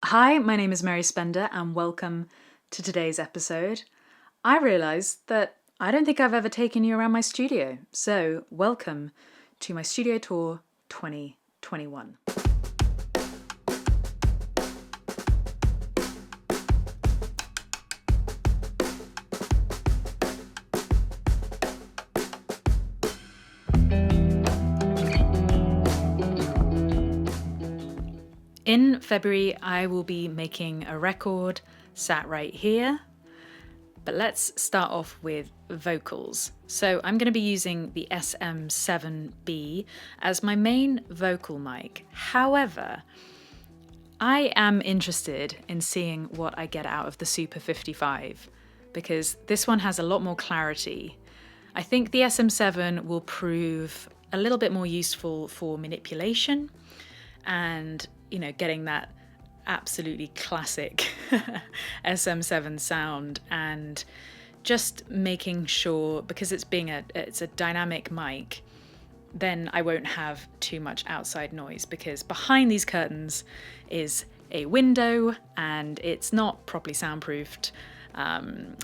Hi, my name is Mary Spender and welcome to today's episode. I realised that I don't think I've ever taken you around my studio, so welcome to my studio tour 2021. In February, I will be making a record sat right here, but let's start off with vocals. So I'm going to be using the SM7B as my main vocal mic. However, I am interested in seeing what I get out of the Super 55 because this one has a lot more clarity. I think the SM7 will prove a little bit more useful for manipulation and getting that absolutely classic SM7 sound, and just making sure, because it's a dynamic mic, then I won't have too much outside noise, because behind these curtains is a window and it's not properly soundproofed.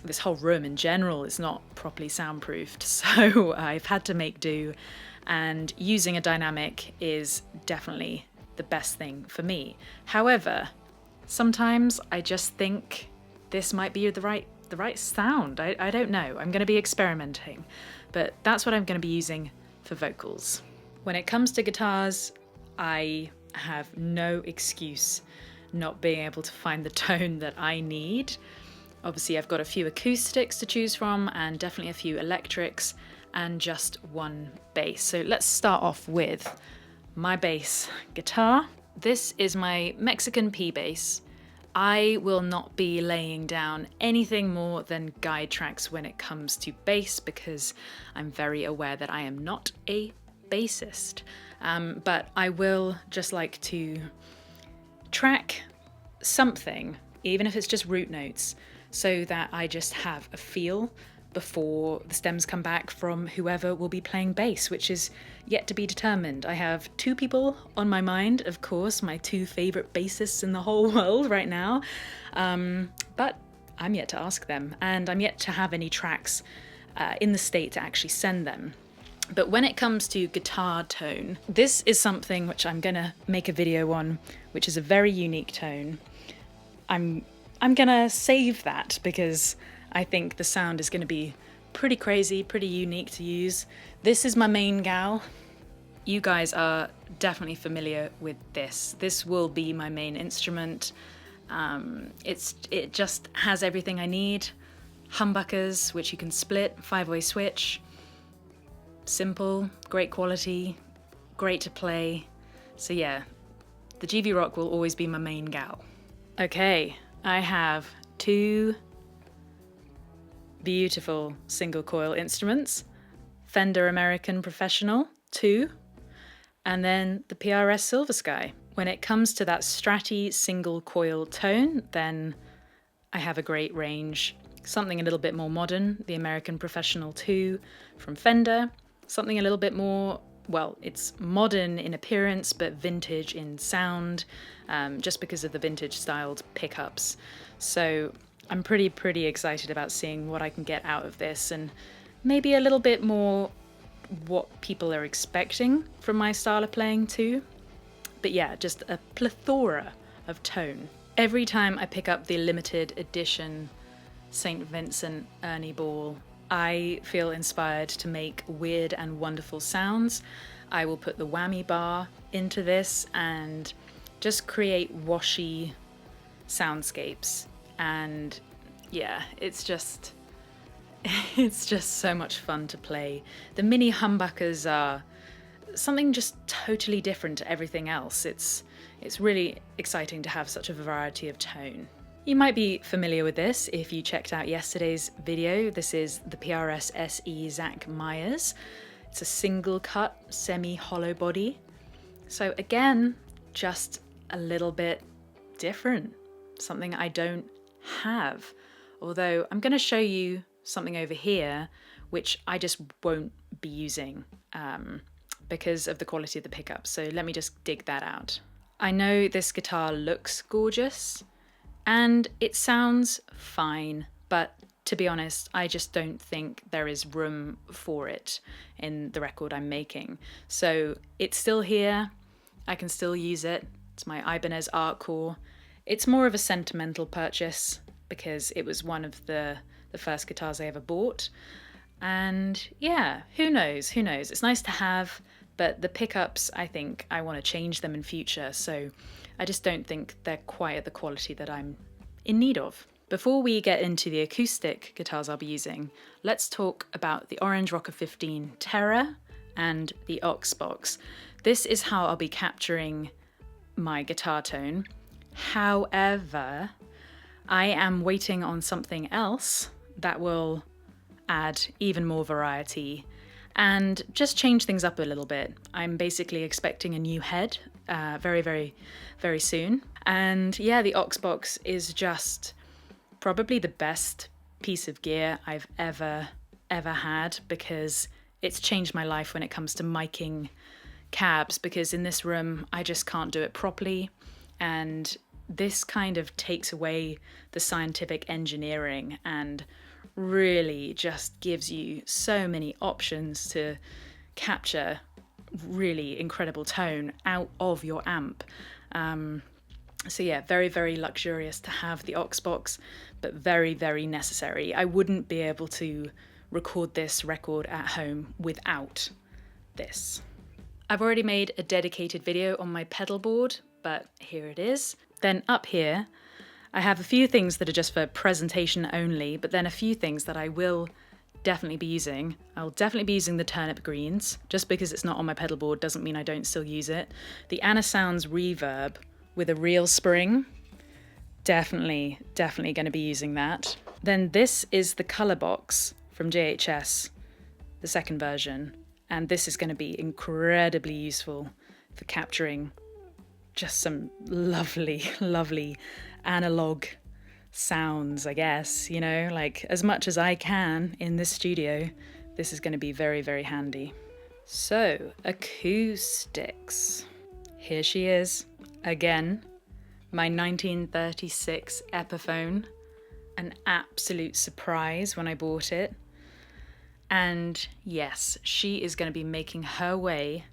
This whole room in general is not properly soundproofed, so I've had to make do, and using a dynamic is definitely the best thing for me. However, sometimes I just think this might be the right sound. I don't know. I'm going to be experimenting, but that's what I'm going to be using for vocals. When it comes to guitars, I have no excuse not being able to find the tone that I need. Obviously, I've got a few acoustics to choose from and definitely a few electrics and just one bass. So let's start off with my bass guitar. This is my Mexican P bass. I will not be laying down anything more than guide tracks when it comes to bass, because I'm very aware that I am not a bassist. But I will just like to track something, even if it's just root notes, so that I just have a feel before the stems come back from whoever will be playing bass, which is yet to be determined. I have two people on my mind, of course, my two favourite bassists in the whole world right now, but I'm yet to ask them, and I'm yet to have any tracks in the state to actually send them. But when it comes to guitar tone, this is something which I'm gonna make a video on, which is a very unique tone. I'm gonna save that because I think the sound is going to be pretty crazy, pretty unique to use. This is my main gal. You guys are definitely familiar with this. This will be my main instrument. It just has everything I need. Humbuckers, which you can split, 5-way switch. Simple, great quality, great to play. So yeah, the GV Rock will always be my main gal. Okay, I have two beautiful single coil instruments, Fender American Professional 2, and then the PRS Silver Sky. When it comes to that Stratty single coil tone, then I have a great range. Something a little bit more modern, the American Professional 2 from Fender, something a little bit more, well, it's modern in appearance but vintage in sound, just because of the vintage styled pickups. So I'm pretty excited about seeing what I can get out of this, and maybe a little bit more what people are expecting from my style of playing too. But yeah, just a plethora of tone. Every time I pick up the limited edition St. Vincent Ernie Ball, I feel inspired to make weird and wonderful sounds. I will put the whammy bar into this and just create washy soundscapes. And yeah, it's just so much fun to play. The mini humbuckers are something just totally different to everything else. It's really exciting to have such a variety of tone. You might be familiar with this if you checked out yesterday's video. This is the PRS SE Zach Myers. It's a single cut, semi-hollow body. So again, just a little bit different. Something I don't have. Although I'm going to show you something over here which I just won't be using because of the quality of the pickup. So let me just dig that out. I know this guitar looks gorgeous and it sounds fine, but to be honest, I just don't think there is room for it in the record I'm making. So it's still here, I can still use it. It's my Ibanez Art Core. It's more of a sentimental purchase because it was one of the first guitars I ever bought. And yeah, who knows? Who knows? It's nice to have, but the pickups, I think I want to change them in future. So I just don't think they're quite at the quality that I'm in need of. Before we get into the acoustic guitars I'll be using, let's talk about the Orange Rocker 15 Terra and the Oxbox. This is how I'll be capturing my guitar tone. However, I am waiting on something else that will add even more variety and just change things up a little bit. I'm basically expecting a new head very, very, very soon. And yeah, the Oxbox is just probably the best piece of gear I've ever had, because it's changed my life when it comes to miking cabs, because in this room I just can't do it properly, and this kind of takes away the scientific engineering and really just gives you so many options to capture really incredible tone out of your amp. So yeah, very, very luxurious to have the Oxbox, but very, very necessary. I wouldn't be able to record this record at home without this. I've already made a dedicated video on my pedal board, but here it is. Then up here, I have a few things that are just for presentation only, but then a few things that I will definitely be using. I'll definitely be using the turnip greens. Just because it's not on my pedal board doesn't mean I don't still use it. The Anna Sounds reverb with a real spring, definitely going to be using that. Then this is the color box from JHS, the second version, and this is going to be incredibly useful for capturing just some lovely, lovely analog sounds, I guess, you know, like as much as I can in this studio, this is going to be very, very handy. So, acoustics. Here she is, again, my 1936 Epiphone, an absolute surprise when I bought it. And yes, she is going to be making her way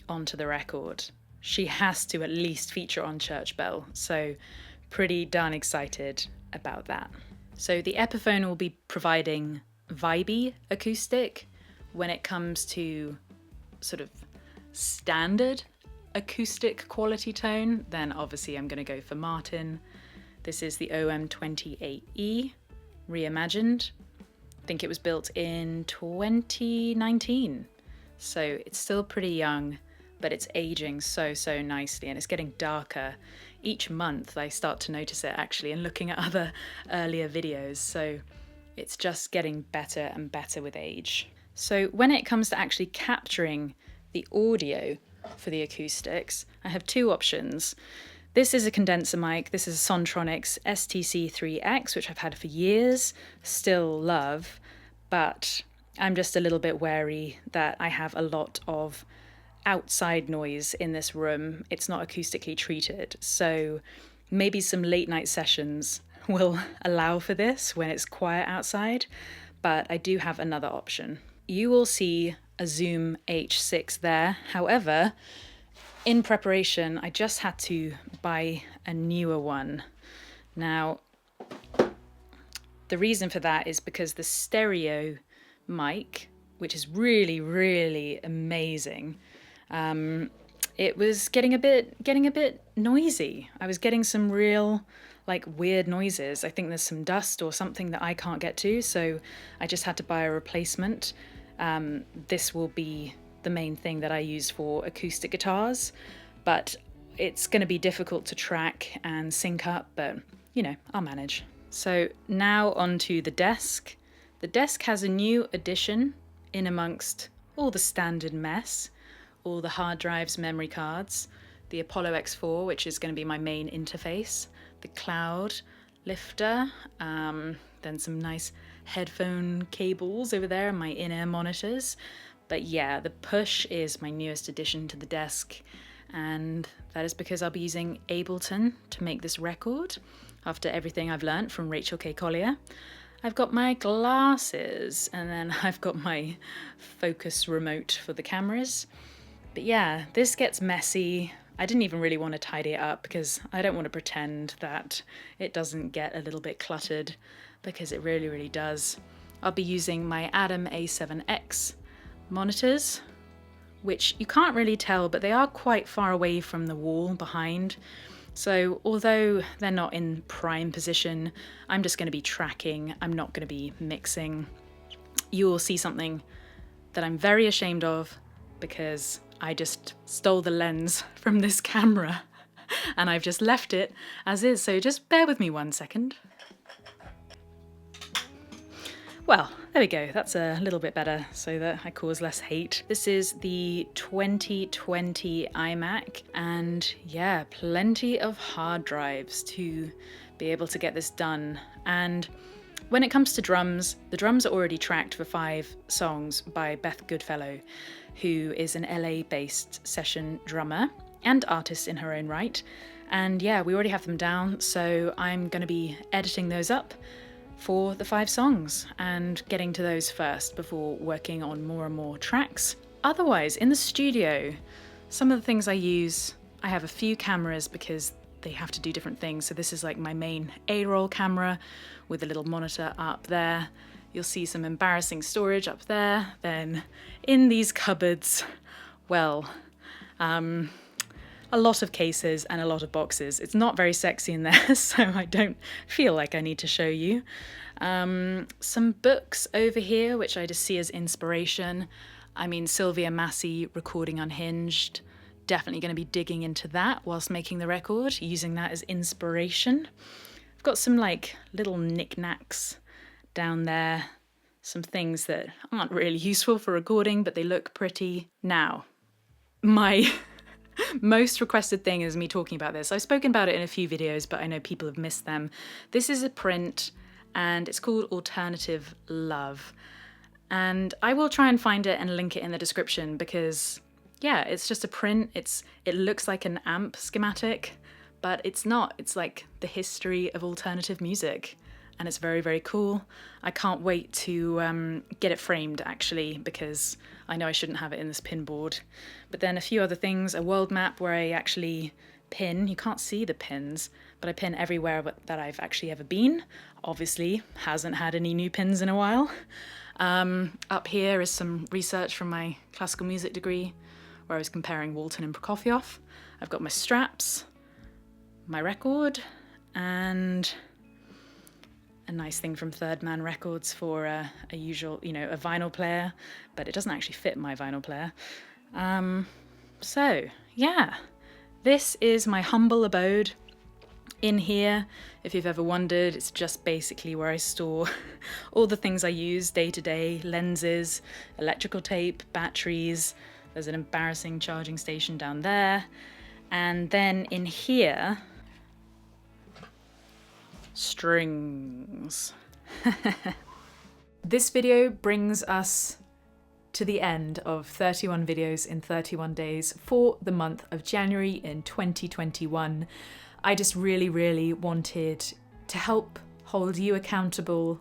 onto the record. She has to at least feature on Church Bell, so pretty darn excited about that. So the Epiphone will be providing vibey acoustic. When it comes to sort of standard acoustic quality tone, then obviously I'm going to go for Martin. This is the OM28E reimagined. I think it was built in 2019, so it's still pretty young, but it's aging so nicely, and it's getting darker each month. I start to notice it actually in looking at other earlier videos, so it's just getting better and better with age. So when it comes to actually capturing the audio for the acoustics, I have two options. This is a condenser mic. This is a Sontronics STC3X, which I've had for years, still love, but I'm just a little bit wary that I have a lot of outside noise in this room. It's not acoustically treated, so maybe some late night sessions will allow for this when it's quiet outside, but I do have another option. You will see a Zoom H6 there. However, in preparation, I just had to buy a newer one. Now, the reason for that is because the stereo mic, which is really, really amazing, it was getting a bit noisy. I was getting some real, like, weird noises. I think there's some dust or something that I can't get to, so I just had to buy a replacement. This will be the main thing that I use for acoustic guitars, but it's going to be difficult to track and sync up, but you know, I'll manage. So now onto the desk. The desk has a new addition in amongst all the standard mess, all the hard drives, memory cards, the Apollo X4, which is going to be my main interface, the cloud lifter, then some nice headphone cables over there and my in-ear monitors. But yeah, the Push is my newest addition to the desk, and that is because I'll be using Ableton to make this record after everything I've learnt from Rachel K. Collier. I've got my glasses, and then I've got my focus remote for the cameras. But yeah, this gets messy. I didn't even really want to tidy it up because I don't want to pretend that it doesn't get a little bit cluttered, because it really, really does. I'll be using my Adam A7X monitors, which you can't really tell, but they are quite far away from the wall behind. So although they're not in prime position, I'm just going to be tracking. I'm not going to be mixing. You will see something that I'm very ashamed of, because I just stole the lens from this camera and I've just left it as is. So just bear with me 1 second. Well, there we go, that's a little bit better so that I cause less hate. This is the 2020 iMac, and yeah, plenty of hard drives to be able to get this done. And when it comes to drums, the drums are already tracked for 5 songs by Beth Goodfellow, who is an LA-based session drummer and artist in her own right. And yeah, we already have them down, so I'm going to be editing those up for the 5 songs and getting to those first before working on more and more tracks. Otherwise, in the studio, some of the things I use, I have a few cameras because they have to do different things. So this is like my main A-roll camera with a little monitor up there. You'll see some embarrassing storage up there. Then in these cupboards, well, a lot of cases and a lot of boxes. It's not very sexy in there, so I don't feel like I need to show you. Some books over here, which I just see as inspiration. I mean, Sylvia Massey, Recording Unhinged. Definitely going to be digging into that whilst making the record, using that as inspiration. I've got some like little knickknacks down there. Some things that aren't really useful for recording, but they look pretty. Now, my most requested thing is me talking about this. I've spoken about it in a few videos, but I know people have missed them. This is a print and it's called Alternative Love. And I will try and find it and link it in the description because, yeah, it's just a print. It looks like an amp schematic, but it's not. It's like the history of alternative music. And it's very, very cool. I can't wait to get it framed, actually, because I know I shouldn't have it in this pin board. But then a few other things, a world map where I actually pin. You can't see the pins, but I pin everywhere that I've actually ever been. Obviously, hasn't had any new pins in a while. Up here is some research from my classical music degree, where I was comparing Walton and Prokofiev. I've got my straps, my record, and a nice thing from Third Man Records for a usual, a vinyl player, but it doesn't actually fit my vinyl player. So yeah, this is my humble abode. In here, if you've ever wondered, it's just basically where I store all the things I use day to day: lenses, electrical tape, batteries. There's an embarrassing charging station down there. And then in here, strings. This video brings us to the end of 31 videos in 31 days for the month of January in 2021. I just really, really wanted to help hold you accountable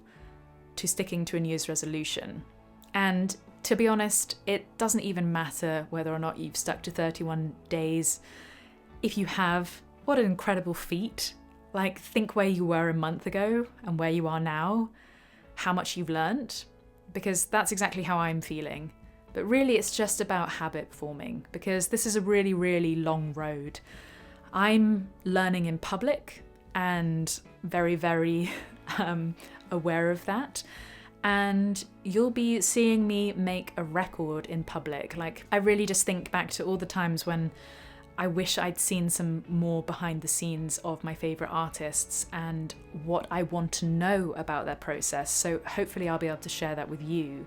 to sticking to a New Year's resolution. And to be honest, it doesn't even matter whether or not you've stuck to 31 days. If you have, what an incredible feat. Like, think where you were a month ago and where you are now, how much you've learnt, because that's exactly how I'm feeling. But really, it's just about habit forming, because this is a really, really long road. I'm learning in public and very, very aware of that. And you'll be seeing me make a record in public. Like, I really just think back to all the times when I wish I'd seen some more behind the scenes of my favourite artists and what I want to know about their process. So hopefully I'll be able to share that with you.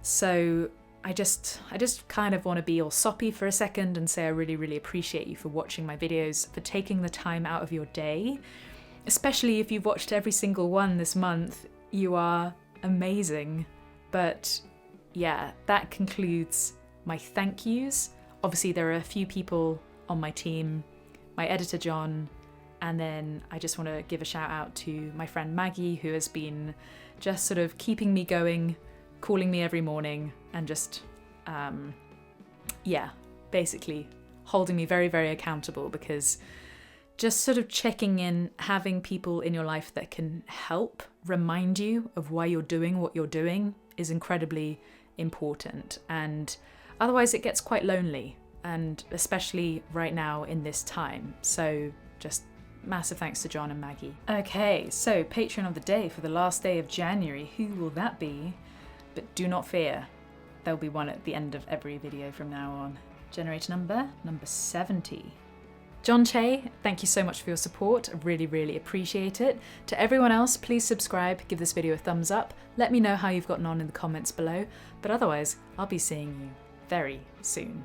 So I just kind of want to be all soppy for a second and say I really, really appreciate you for watching my videos, for taking the time out of your day. Especially if you've watched every single one this month, you are amazing. But yeah, that concludes my thank yous. Obviously there are a few people on my team, my editor John, and then I just want to give a shout out to my friend Maggie, who has been just sort of keeping me going, calling me every morning, and just, basically holding me very, very accountable, because just sort of checking in, having people in your life that can help remind you of why you're doing what you're doing is incredibly important. And otherwise it gets quite lonely, and especially right now in this time. So just massive thanks to John and Maggie. Okay, so Patreon of the day for the last day of January. Who will that be? But do not fear, there'll be one at the end of every video from now on. Generator number 70. John Che, thank you so much for your support. I really, really appreciate it. To everyone else, please subscribe, give this video a thumbs up. Let me know how you've gotten on in the comments below. But otherwise, I'll be seeing you very soon.